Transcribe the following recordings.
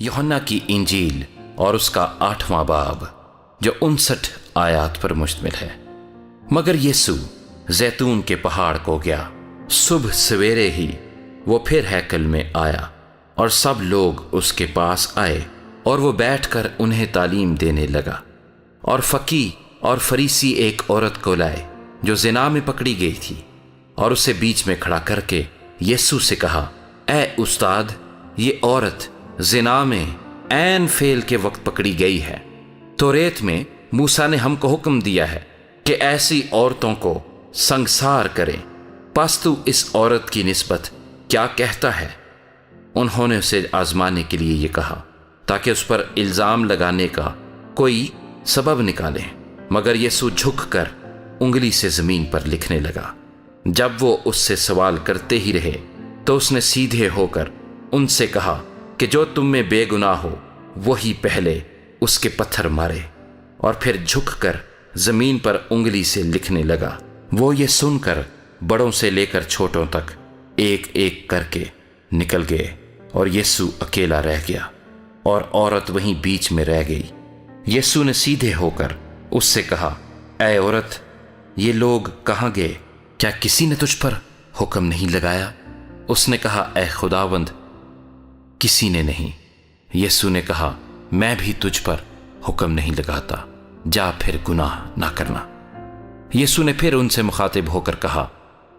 यूहन्ना की इंजील और उसका 8वां बाब जो 59 आयात पर मुश्तमिल है। मगर यीशु जैतून के पहाड़ को गया। सुबह सवेरे ही वो फिर हैकल में आया और सब लोग उसके पास आए और वो बैठकर उन्हें तालीम देने लगा। और फकी और फरीसी एक औरत को लाए जो ज़िना में पकड़ी गई थी, और उसे बीच में खड़ा करके यीशु से कहा, ए उस्ताद, ये औरत ज़िना में ऐन फेल के वक्त पकड़ी गई है। तौरेत में मूसा ने हमको हुक्म दिया है कि ऐसी औरतों को संसार करें, बस तू इस औरत की निस्बत क्या कहता है? उन्होंने उसे आजमाने के लिए ये कहा ताकि उस पर इल्ज़ाम लगाने का कोई सबब निकालें। मगर यीशु झुककर उंगली से ज़मीन पर लिखने लगा। जब वो उससे सवाल करते ही रहे तो उसने सीधे होकर उनसे कहा कि जो तुम में बेगुनाह हो वही पहले उसके पत्थर मारे। और फिर झुककर ज़मीन पर उंगली से लिखने लगा। वो ये सुनकर बड़ों से लेकर छोटों तक एक एक करके निकल गए और यीशु अकेला रह गया और औरत वहीं बीच में रह गई। यीशु ने सीधे होकर उससे कहा, ऐ औरत, ये लोग कहाँ गए? क्या किसी ने तुझ पर हुक्म नहीं लगाया? उसने कहा, ऐ खुदावंद, किसी ने नहीं। यीशु ने कहा, मैं भी तुझ पर हुक्म नहीं लगाता, जा फिर गुनाह ना करना। यीशु ने फिर उनसे मुखातिब होकर कहा,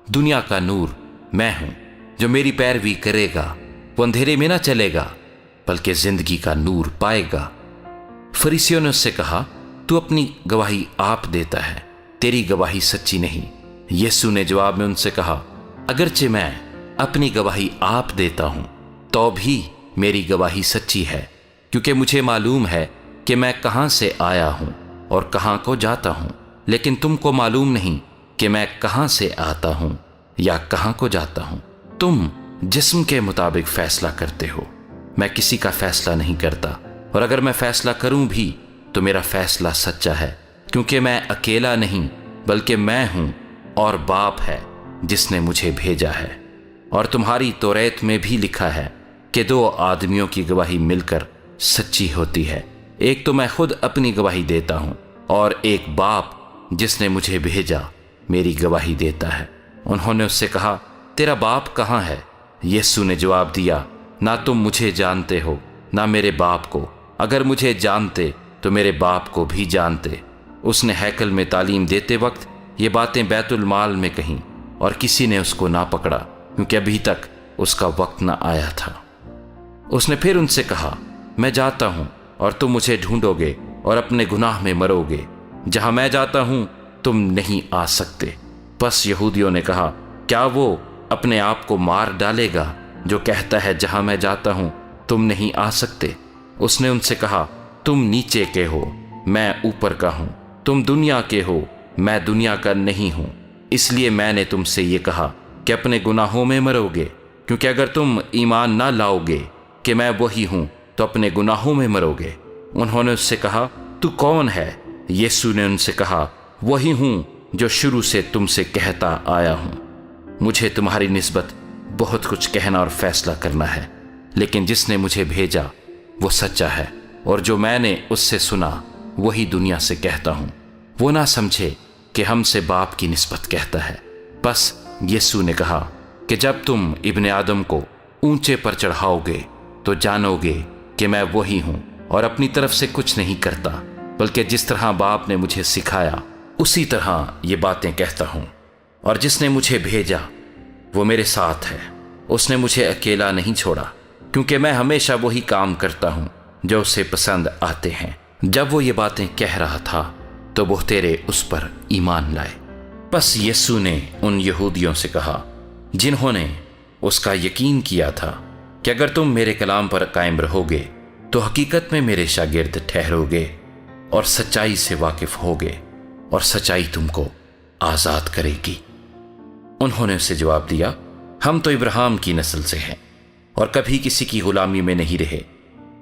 दुनिया का नूर मैं हूं, जो मेरी पैरवी करेगा वो अंधेरे में ना चलेगा बल्कि जिंदगी का नूर पाएगा। फरीसियों ने उससे कहा, तू अपनी गवाही आप देता है, तेरी गवाही सच्ची नहीं। यीशु ने जवाब में उनसे कहा, अगरचे मैं अपनी गवाही आप देता हूं तो भी मेरी गवाही सच्ची है, क्योंकि मुझे मालूम है कि मैं कहां से आया हूं और कहां को जाता हूं, लेकिन तुमको मालूम नहीं कि मैं कहां से आता हूं या कहां को जाता हूं। तुम जिस्म के मुताबिक फैसला करते हो, मैं किसी का फैसला नहीं करता, और अगर मैं फैसला करूं भी तो मेरा फैसला सच्चा है, क्योंकि मैं अकेला नहीं बल्कि मैं हूं और बाप है जिसने मुझे भेजा है। और तुम्हारी तौरेत में भी लिखा है कि 2 आदमियों की गवाही मिलकर सच्ची होती है। एक तो मैं खुद अपनी गवाही देता हूं और एक बाप जिसने मुझे भेजा मेरी गवाही देता है। उन्होंने उससे कहा, तेरा बाप कहाँ है? यीशु ने जवाब दिया, ना तुम मुझे जानते हो ना मेरे बाप को। अगर मुझे जानते तो मेरे बाप को भी जानते। उसने हैकल में तालीम देते वक्त ये बातें बैतुल माल में कहीं और किसी ने उसको ना पकड़ा, क्योंकि अभी तक उसका वक्त ना आया था। उसने फिर उनसे कहा, मैं जाता हूं और तुम मुझे ढूंढोगे और अपने गुनाह में मरोगे। जहां मैं जाता हूं तुम नहीं आ सकते। बस यहूदियों ने कहा, क्या वो अपने आप को मार डालेगा जो कहता है जहां मैं जाता हूं तुम नहीं आ सकते? उसने उनसे कहा, तुम नीचे के हो, मैं ऊपर का हूं। तुम दुनिया के हो, मैं दुनिया का नहीं हूं। इसलिए मैंने तुमसे ये कहा कि अपने गुनाहों में मरोगे, क्योंकि अगर तुम ईमान ना लाओगे कि मैं वही हूं तो अपने गुनाहों में मरोगे। उन्होंने उससे कहा, तू कौन है? यीशु ने उनसे कहा, वही हूं जो शुरू से तुमसे कहता आया हूं। मुझे तुम्हारी निस्बत बहुत कुछ कहना और फैसला करना है, लेकिन जिसने मुझे भेजा वो सच्चा है, और जो मैंने उससे सुना वही दुनिया से कहता हूं। वो ना समझे कि हमसे बाप की निस्बत कहता है। बस यीशु ने कहा कि जब तुम इब्ने आदम को ऊंचे पर चढ़ाओगे तो जानोगे कि मैं वही हूं और अपनी तरफ से कुछ नहीं करता, बल्कि जिस तरह बाप ने मुझे सिखाया उसी तरह ये बातें कहता हूं। और जिसने मुझे भेजा वो मेरे साथ है। उसने मुझे अकेला नहीं छोड़ा, क्योंकि मैं हमेशा वही काम करता हूं जो उसे पसंद आते हैं। जब वो ये बातें कह रहा था तो बहुतेरे उस पर ईमान लाए। बस यीशु ने उन यहूदियों से कहा जिन्होंने उसका यकीन किया था कि अगर तुम मेरे कलाम पर कायम रहोगे तो हकीकत में मेरे शागिर्द ठहरोगे और सच्चाई से वाकिफ होगे, और सच्चाई तुमको आज़ाद करेगी। उन्होंने उसे जवाब दिया, हम तो इब्राहिम की नस्ल से हैं और कभी किसी की गुलामी में नहीं रहे।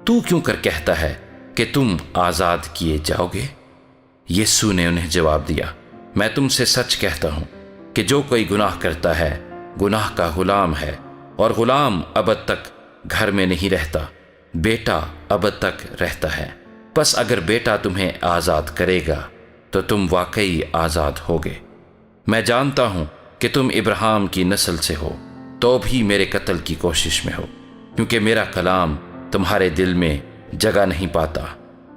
तू क्यों कर कहता है कि तुम आज़ाद किए जाओगे? यीशु ने उन्हें जवाब दिया, मैं तुमसे सच कहता हूं कि जो कोई गुनाह करता है गुनाह का गुलाम है, और गुलाम अबद तक घर में नहीं रहता بیٹا ابد تک رہتا ہے۔ بس اگر بیٹا تمہیں آزاد کرے گا تو تم واقعی آزاد ہوگے۔ میں جانتا ہوں کہ تم ابراہیم کی نسل سے ہو، تو بھی میرے قتل کی کوشش میں ہو، کیونکہ میرا کلام تمہارے دل میں جگہ نہیں پاتا۔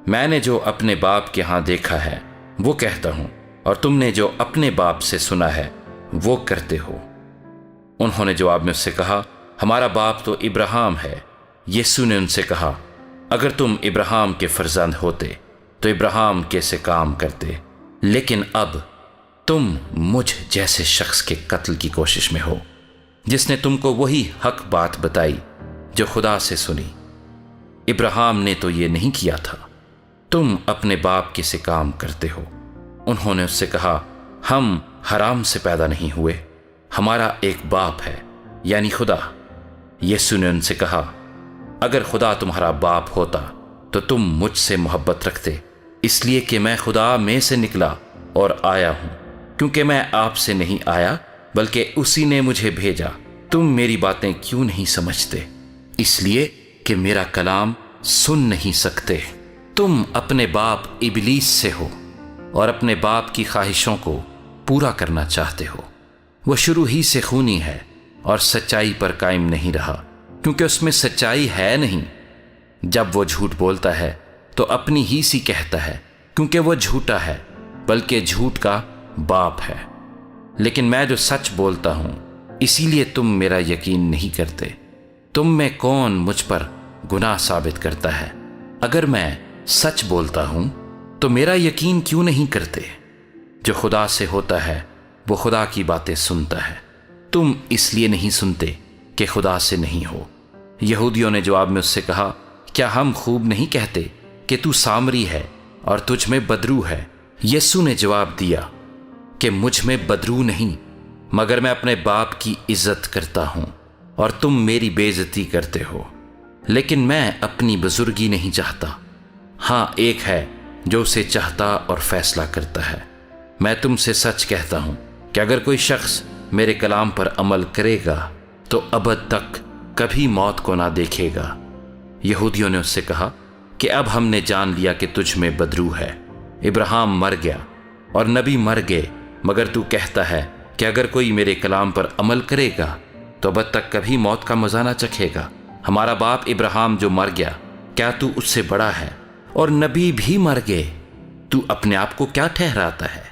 میں نے جو اپنے باپ کے ہاں دیکھا ہے وہ کہتا ہوں، اور تم نے جو اپنے باپ سے سنا ہے وہ کرتے ہو۔ انہوں نے جواب میں اس سے کہا، ہمارا باپ تو ابراہیم ہے۔ یسوع نے ان سے کہا، اگر تم ابراہیم کے فرزند ہوتے تو ابراہیم کیسے کام کرتے، لیکن اب تم مجھ جیسے شخص کے قتل کی کوشش میں ہو، جس نے تم کو وہی حق بات بتائی جو خدا سے سنی۔ ابراہیم نے تو یہ نہیں کیا تھا، تم اپنے باپ کے سے کام کرتے ہو۔ انہوں نے اس سے کہا، ہم حرام سے پیدا نہیں ہوئے، ہمارا ایک باپ ہے، یعنی خدا۔ یسوع نے ان سے کہا، اگر خدا تمہارا باپ ہوتا تو تم مجھ سے محبت رکھتے، اس لیے کہ میں خدا میں سے نکلا اور آیا ہوں، کیونکہ میں آپ سے نہیں آیا بلکہ اسی نے مجھے بھیجا۔ تم میری باتیں کیوں نہیں سمجھتے؟ اس لیے کہ میرا کلام سن نہیں سکتے۔ تم اپنے باپ ابلیس سے ہو اور اپنے باپ کی خواہشوں کو پورا کرنا چاہتے ہو۔ وہ شروع ہی سے خونی ہے اور سچائی پر قائم نہیں رہا، کیونکہ اس میں سچائی ہے نہیں۔ جب وہ جھوٹ بولتا ہے تو اپنی ہی سی کہتا ہے، کیونکہ وہ جھوٹا ہے، بلکہ جھوٹ کا باپ ہے۔ لیکن میں جو سچ بولتا ہوں، اسی لیے تم میرا یقین نہیں کرتے۔ تم میں کون مجھ پر گناہ ثابت کرتا ہے؟ اگر میں سچ بولتا ہوں تو میرا یقین کیوں نہیں کرتے؟ جو خدا سے ہوتا ہے وہ خدا کی باتیں سنتا ہے، تم اس لیے نہیں سنتے کہ خدا سے نہیں ہو۔ یہودیوں نے جواب میں اس سے کہا، کیا ہم خوب نہیں کہتے کہ تو سامری ہے اور تجھ میں بدرو ہے؟ یسوع نے جواب دیا کہ مجھ میں بدرو نہیں، مگر میں اپنے باپ کی عزت کرتا ہوں اور تم میری بے عزتی کرتے ہو۔ لیکن میں اپنی بزرگی نہیں چاہتا، ہاں ایک ہے جو اسے چاہتا اور فیصلہ کرتا ہے۔ میں تم سے سچ کہتا ہوں کہ اگر کوئی شخص میرے کلام پر عمل کرے گا تو ابد تک کبھی موت کو نہ دیکھے گا۔ یہودیوں نے اس سے کہا کہ اب ہم نے جان لیا کہ تجھ میں بدرو ہے۔ ابراہیم مر گیا اور نبی مر گئے، مگر تو کہتا ہے کہ اگر کوئی میرے کلام پر عمل کرے گا تو ابد تک کبھی موت کا مزہ نہ چکھے گا۔ ہمارا باپ ابراہیم جو مر گیا، کیا تو اس سے بڑا ہے؟ اور نبی بھی مر گئے، تو اپنے آپ کو کیا ٹھہراتا ہے؟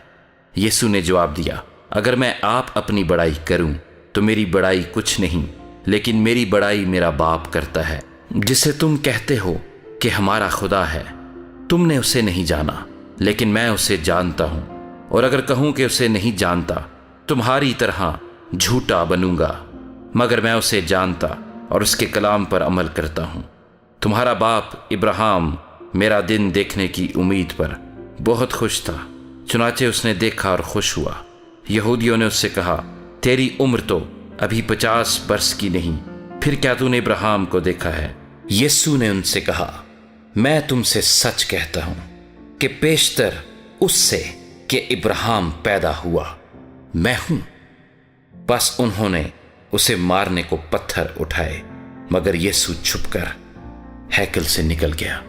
یسوع نے جواب دیا، اگر میں آپ اپنی بڑائی کروں تو میری بڑائی کچھ نہیں، لیکن میری بڑائی میرا باپ کرتا ہے، جسے تم کہتے ہو کہ ہمارا خدا ہے۔ تم نے اسے نہیں جانا، لیکن میں اسے جانتا ہوں، اور اگر کہوں کہ اسے نہیں جانتا تمہاری طرح جھوٹا بنوں گا، مگر میں اسے جانتا اور اس کے کلام پر عمل کرتا ہوں۔ تمہارا باپ ابراہیم میرا دن دیکھنے کی امید پر بہت خوش تھا، چنانچہ اس نے دیکھا اور خوش ہوا۔ یہودیوں نے اس سے کہا، تیری عمر تو ابھی 50 برس کی نہیں، پھر کیا تو نے ابراہیم کو دیکھا ہے؟ یسوع نے ان سے کہا، میں تم سے سچ کہتا ہوں کہ پیشتر اس سے کہ ابراہیم پیدا ہوا میں ہوں۔ بس انہوں نے اسے مارنے کو پتھر اٹھائے، مگر یسوع چھپ کر ہیکل سے نکل گیا۔